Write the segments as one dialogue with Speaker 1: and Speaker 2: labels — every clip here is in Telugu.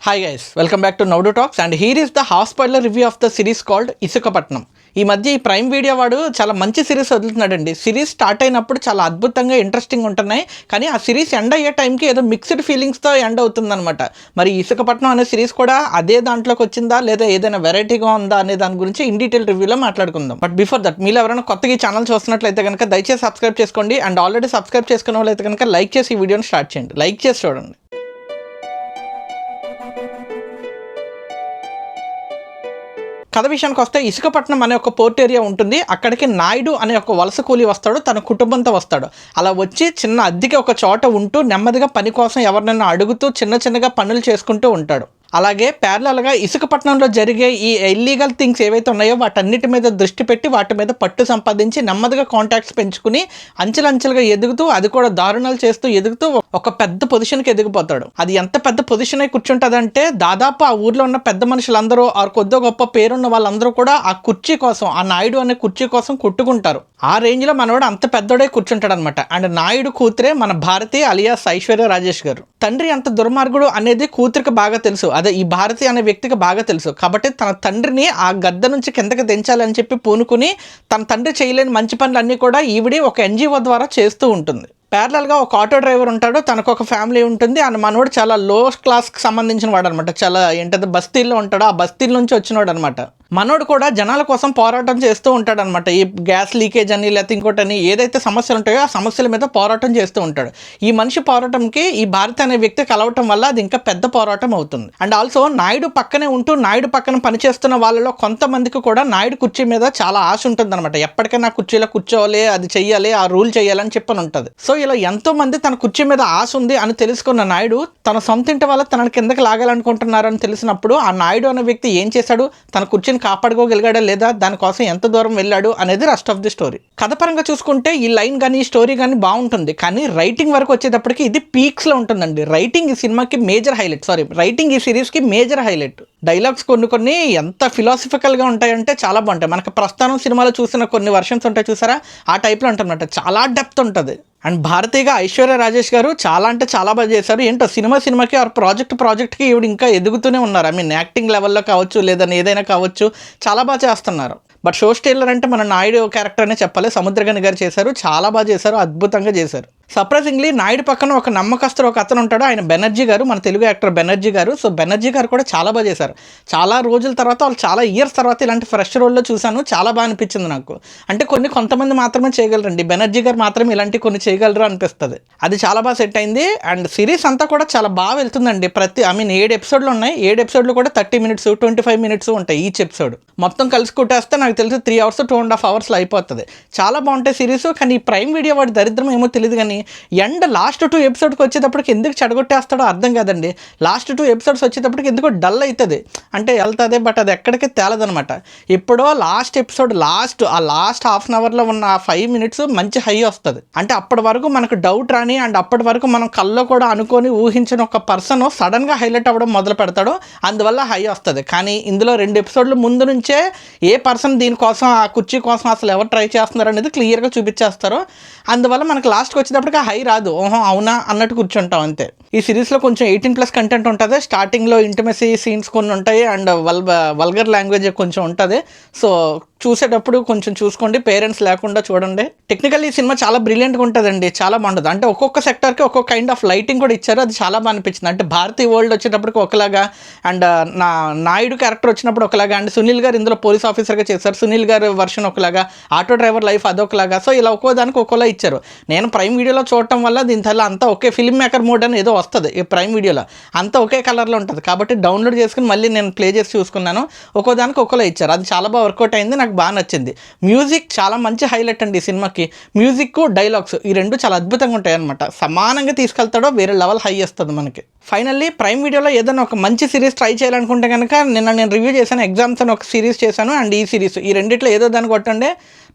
Speaker 1: Hi guys, welcome back to Nowdo Talks and here is the half spoiler review of the series called ఇసుకపట్నం. ఈ మధ్య ఈ ప్రైమ్ వీడియో వాడు చాలా మంచి సిరీస్ వదులుతున్నాడండి. సిరీస్ స్టార్ట్ అయినప్పుడు చాలా అద్భుతంగా ఇంట్రెస్టింగ్ ఉంటున్నాయి, కానీ ఆ సిరీస్ ఎండ్ అయ్యే టైంకి ఏదో మిక్స్డ్ ఫీలింగ్స్తో ఎండ్ అవుతుందన్నమాట. మరి ఇసుకపట్నం అనే సిరీస్ కూడా అదే దాంట్లోకి వచ్చిందా లేదా ఏదైనా వెరైటీగా ఉందా అనే దాని గురించి ఇన్ డీటెయిల్ రివ్యూలో మాట్లాడుకుందాం. బట్ బిఫోర్ దట్ మీరు ఎవరైనా కొత్తగా ఈ ఛానల్ చూస్తున్నట్లయితే కనుక దయచేసి సబ్స్క్రైబ్ చేసుకోండి అండ్ ఆల్రెడీ సబ్స్క్రైబ్ చేసుకున్న వాళ్ళైతే కనుక లైక్ చేసి ఈ వీడియోని స్టార్ట్ చేయండి. లైక్ చేసి చూడండి. కథ విషయానికి వస్తే ఇసుకపట్నం అనే ఒక పోర్ట్ ఏరియా ఉంటుంది. అక్కడికి నాయుడు అనే ఒక వలస కూలి వస్తాడు, తన కుటుంబంతో వస్తాడు. అలా వచ్చి చిన్న అద్దెకి ఒక చోట ఉంటూ నెమ్మదిగా పని కోసం ఎవరినైనా అడుగుతూ చిన్నగా పనులు చేసుకుంటూ ఉంటాడు. అలాగే ప్యారలల్గా ఇసుకపట్నంలో జరిగే ఈ ఇల్లీగల్ థింగ్స్ ఏవైతే ఉన్నాయో వాటన్నిటి మీద దృష్టి పెట్టి వాటి మీద పట్టు సంపాదించి నెమ్మదిగా కాంటాక్ట్స్ పెంచుకుని అంచెలంచెలుగా ఎదుగుతూ, అది కూడా దారుణాలు చేస్తూ ఎదుగుతూ ఒక పెద్ద పొజిషన్కి ఎదిగిపోతాడు. అది ఎంత పెద్ద పొజిషన్ అయి కూర్చుంటుందంటే దాదాపు ఆ ఊర్లో ఉన్న పెద్ద మనుషులందరూ ఆ కొద్ది గొప్ప పేరున్న వాళ్ళందరూ కూడా ఆ కుర్చీ కోసం, ఆ నాయుడు అనే కుర్చీ కోసం కొట్టుకుంటారు. ఆ రేంజ్లో మనవాడు అంత పెద్దోడే కూర్చుంటాడు అనమాట. అండ్ నాయుడు కూతురే మన భారతి అలియాస్ ఐశ్వర్య రాజేష్ గారు. తండ్రి అంత దుర్మార్గుడు అనేది కూతురికి బాగా తెలుసు, అదే ఈ భారతి అనే వ్యక్తికి బాగా తెలుసు. కాబట్టి తన తండ్రిని ఆ గద్ద నుంచి కిందకి దించాలని చెప్పి పూనుకుని తన తండ్రి చేయలేని మంచి పనులన్నీ కూడా ఈవిడి ఒక ఎన్జిఓ ద్వారా చేస్తూ ఉంటుంది. ప్యారలల్గా ఒక ఆటో డ్రైవర్ ఉంటాడు, తనకు ఒక ఫ్యామిలీ ఉంటుంది. అండ్ మనోడు చాలా లో క్లాస్కి సంబంధించిన వాడు అనమాట. చాలా ఏంటంటే బస్తీల్లో ఉంటాడు, ఆ బస్తీల నుంచి వచ్చినవాడు అనమాట. మనోడు కూడా జనాల కోసం పోరాటం చేస్తూ ఉంటాడనమాట. ఈ గ్యాస్ లీకేజ్ అని లేకపోతే ఇంకోటని ఏదైతే సమస్యలు ఉంటాయో ఆ సమస్యల మీద పోరాటం చేస్తూ ఉంటాడు. ఈ మనిషి పోరాటంకి ఈ భారతి అనే వ్యక్తి కలవటం వల్ల అది ఇంకా పెద్ద పోరాటం అవుతుంది. అండ్ ఆల్సో నాయుడు పక్కనే ఉంటూ నాయుడు పక్కన పనిచేస్తున్న వాళ్ళలో కొంతమందికి కూడా నాయుడు కుర్చీ మీద చాలా ఆశ ఉంటుంది అనమాట. ఎప్పటికైనా కుర్చీలో కూర్చోవాలి, అది చెయ్యాలి, ఆ రూల్ చేయాలని చెప్పని ఉంటుంది. సో ఇలా ఎంతో మంది తన కుర్చీ మీద ఆశ ఉంది అని తెలుసుకున్న నాయుడు తన సొంత ఇంటి వల్ల తనని కిందకి లాగాలనుకుంటున్నారని తెలిసినప్పుడు ఆ నాయుడు అనే వ్యక్తి ఏం చేశాడు, తన కుర్చీని కాపాడుకోగలిగాడా లేదా, దానికోసం ఎంత దూరం వెళ్ళాడు అనేది రెస్ట్ ఆఫ్ ది స్టోరీ. కథపరంగా చూసుకుంటే ఈ లైన్ కానీ ఈ స్టోరీ కానీ బాగుంటుంది, కానీ రైటింగ్ వరకు వచ్చేటప్పటికి ఇది పీక్స్లో ఉంటుందండి. రైటింగ్ ఈ సినిమాకి మేజర్ హైలైట్, రైటింగ్ ఈ సిరీస్కి మేజర్ హైలైట్. డైలాగ్స్ కొన్ని ఎంత ఫిలాసఫికల్గా ఉంటాయంటే చాలా బాగుంటాయి. మనకు ప్రస్థానం సినిమాలో చూసిన కొన్ని వర్షన్స్ ఉంటాయి చూసారా, ఆ టైప్లో ఉంటుందన్నమాట. చాలా డెప్త్ ఉంటుంది. అండ్ భారతీగా ఐశ్వర్య రాజేష్ గారు చాలా అంటే చాలా బాగా చేశారు. ఏంటో సినిమాకి ఆ ప్రాజెక్ట్కి ఈవిడ ఇంకా ఎదుగుతూనే ఉన్నారు. ఐ మీన్ యాక్టింగ్ లెవెల్లో కావచ్చు లేదా ఏదైనా కావచ్చు, చాలా బాగా చేస్తున్నారు. బట్ షో స్టైలర్ అంటే మన నాయుడు క్యారెక్టర్ అనే చెప్పాలి. సముద్రగని గారు చేశారు, చాలా బాగా చేశారు, అద్భుతంగా చేశారు. సర్ప్రైజింగ్లీ నాయుడు పక్కన ఒక నమ్మకస్తుడు ఒక అతను ఉంటాడు, ఆయన బెనర్జీ గారు, మన తెలుగు యాక్టర్ బెనర్జీ గారు. సో బెనర్జీ గారు కూడా చాలా బాగా చేశారు. చాలా రోజుల తర్వాత, వాళ్ళు చాలా ఇయర్స్ తర్వాత ఇలాంటి ఫ్రెష్ రోల్లో చూశాను, చాలా బాగా అనిపించింది నాకు. అంటే కొంతమంది మాత్రమే చేయగలరండి, బెనర్జీ గారు మాత్రమే ఇలాంటి కొన్ని చేయగలరు అనిపిస్తుంది. అది చాలా బాగా సెట్ అయింది. అండ్ సిరీస్ అంతా కూడా చాలా బాగా వెళ్తుందండి. 7 ఎపిసోడ్లు ఉన్నాయి. 7 ఎపిసోడ్లు కూడా 30 మినిట్స్ 25 మినిట్స్ ఉంటాయి ఈచ్ ఎపిసోడ్. మొత్తం కలిసి కుట్టేస్తే నాకు తెలిసి 3 అవర్స్ 2.5 అవర్స్లో అయిపోతుంది. చాలా బాగుంటాయి సిరీస్. కానీ ఈ ప్రైమ్ వీడియో వాడి దరిద్రం ఏమో తెలియదు, కానీ లాస్ట్ 2 ఎపిసోడ్కి వచ్చేటప్పటికి ఎందుకు చెడగొట్టేస్తాడో అర్థం కాదండి. లాస్ట్ 2 ఎపిసోడ్స్ వచ్చేటప్పటికి ఎందుకో డల్ అవుతుంది, అంటే వెళ్తుంది, బట్ అది ఎక్కడికి తేలదనమాట. ఎప్పుడో last episode last half an అవర్లో ఉన్న 5 మినిట్స్ మంచి హై వస్తుంది. అంటే అప్పటి వరకు మనకు డౌట్ రాని అండ్ అప్పటి వరకు మనం కల్లో కూడా అనుకొని ఊహించిన ఒక పర్సన్ సడన్గా హైలైట్ అవ్వడం మొదలు పెడతాడు, అందువల్ల హై వస్తుంది. కానీ ఇందులో 2 ఎపిసోడ్లు ముందు నుంచే ఏ పర్సన్ దీనికోసం, ఆ కుర్చీ కోసం అసలు ఎవరు ట్రై చేస్తున్నారు అనేది క్లియర్గా చూపించేస్తారు. అందువల్ల మనకు లాస్ట్కి వచ్చేటప్పటికి హై రాదు, ఓహో అవునా అన్నట్టు కూర్చుంటాం అంతే. ఈ సిరీస్లో కొంచెం 18+ కంటెంట్ ఉంటుంది. స్టార్టింగ్లో ఇంటిమసీ సీన్స్ కొన్ని ఉంటాయి అండ్ వల్గర్ లాంగ్వేజ్ కొంచెం ఉంటుంది. సో చూసేటప్పుడు కొంచెం చూసుకోండి, పేరెంట్స్ లేకుండా చూడండి. టెక్నికల్లీ ఈ సినిమా చాలా బ్రిలియంట్గా ఉంటుందండి, చాలా బాగుంటుంది. అంటే ఒక్కొక్క సెక్టర్కి ఒక్కొక్క కైండ్ ఆఫ్ లైటింగ్ కూడా ఇచ్చారు, అది చాలా బాగా అనిపించింది. అంటే భారతీయ వరల్డ్ వచ్చేటప్పటికి ఒకలాగా, అండ్ నాయుడు క్యారెక్టర్ వచ్చినప్పుడు ఒకలాగా, అండ్ సునీల్ గారు ఇందులో పోలీస్ ఆఫీసర్గా చేశారు, సునీల్ గారు వర్షన్ ఒకలాగా, ఆటో డ్రైవర్ లైఫ్ అదొకలాగా. సో ఇలా ఒక్కో దానికి ఒక్కోలా ఇచ్చారు. నేను ప్రైమ్ వీడియోలో చూడటం వల్ల దీని తల్ల అంతా ఒకే ఫిల్మ్ మేకర్ మోడ్ అని ఏదో వస్తుంది ఈ ప్రైమ్ వీడియోలో, అంతా ఒకే కలర్లో ఉంటుంది. కాబట్టి డౌన్లోడ్ చేసుకుని మళ్ళీ నేను ప్లే చేసి చూసుకున్నాను, ఒక్కో దానికి ఒక్కోలా ఇచ్చారు. అది చాలా బాగా వర్కౌట్ అయింది, నాకు బాగా నచ్చింది. మ్యూజిక్ చాలా మంచి హైలైట్ అండి ఈ సినిమాకి. మ్యూజిక్, డైలాగ్స్ ఈ రెండు చాలా అద్భుతంగా ఉంటాయి అనమాట. సమానంగా తీసుకెళ్తాడో వేరే లెవెల్ హై వస్తుంది మనకి. ఫైనల్లీ ప్రైమ్ వీడియోలో ఏదైనా ఒక మంచి సిరీస్ ట్రై చేయాలనుకుంటే కనుక నేను రివ్యూ చేశాను, ఎగ్జామ్స్ అని ఒక సిరీస్ చేశాను, అండ్ ఈ సిరీస్, ఈ రెండిట్లో ఏదో దాన్ని కొట్టండి.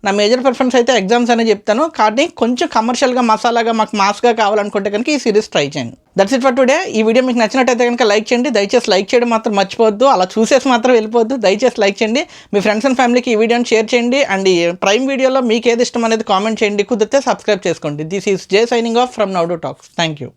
Speaker 1: నా మేజర్ ప్రిఫరెన్స్ అయితే ఎగ్జామ్స్ అనే చెప్తాను, కానీ కొంచెం కమర్షియల్గా మసాలాగా మాకు మాస్గా కావాలనుకుంటే కనుక ఈ సిరీస్ ట్రై చేయండి. That's it for today. ఈ వీడియో మీకు నచ్చినట్టయితే కనుక లైక్ చేయండి, దయచేసి లైక్ చేయడం మాత్రం మర్చిపోవద్దు, అలా చూసేసి మాత్రం వెళ్ళిపోవద్దు, దయచేసి లైక్ చేయండి. మీ ఫ్రెండ్స్ అండ్ ఫ్యామిలీకి ఈ వీడియోని షేర్ చేయండి. అండ్ ఈ ప్రైమ్ వీడియోలో మీకు ఏది ఇష్టం అనేది కామెంట్ చేయండి, కుదిరితే సబ్స్క్రైబ్ చేసుకోండి. This is J signing off from నౌడో టాక్స్. Thank you.